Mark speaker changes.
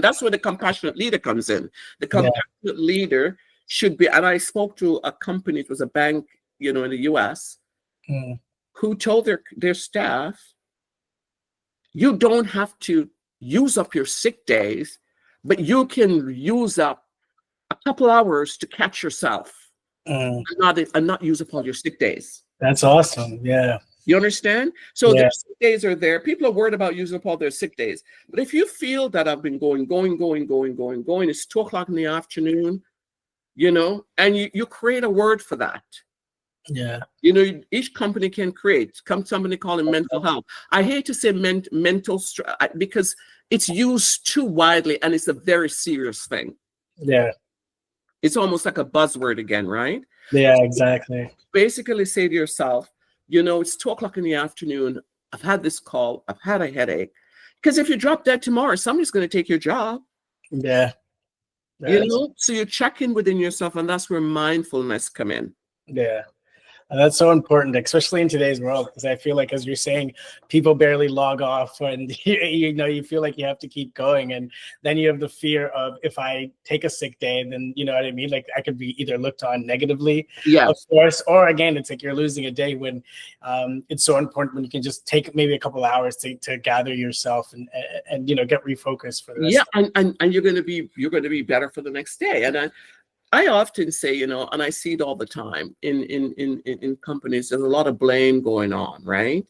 Speaker 1: That's where the compassionate leader comes in. The
Speaker 2: Yeah.
Speaker 1: compassionate leader should be, and I spoke to a company, it was a bank, in the US, who told their staff, you don't have to use up your sick days, but you can use up a couple hours to catch yourself and not use up all your sick days.
Speaker 2: That's awesome. Yeah.
Speaker 1: You understand? So
Speaker 2: Yeah.
Speaker 1: their sick days are there. People are worried about using up all their sick days. But if you feel that I've been going, it's 2:00 in the afternoon, and you create a word for that.
Speaker 2: Yeah.
Speaker 1: Each company can create. Somebody call it mental health. I hate to say mental because it's used too widely and it's a very serious thing.
Speaker 2: Yeah.
Speaker 1: It's almost like a buzzword again, right?
Speaker 2: Yeah, exactly.
Speaker 1: Basically say to yourself, it's 2:00 in the afternoon. I've had this call. I've had a headache. Because if you drop dead tomorrow, somebody's going to take your job.
Speaker 2: Yeah.
Speaker 1: So you check in within yourself, and that's where mindfulness come in.
Speaker 2: Yeah. And that's so important, especially in today's world, because I feel like, as you're saying, people barely log off, and you feel like you have to keep going, and then you have the fear of, if I take a sick day, then you know what I mean. Like, I could be either looked on negatively, of course, or again, it's like you're losing a day. When it's so important when you can just take maybe a couple of hours to gather yourself and get refocused for the rest.
Speaker 1: And you're going to be better for the next day. And I often say, and I see it all the time in companies, there's a lot of blame going on, right?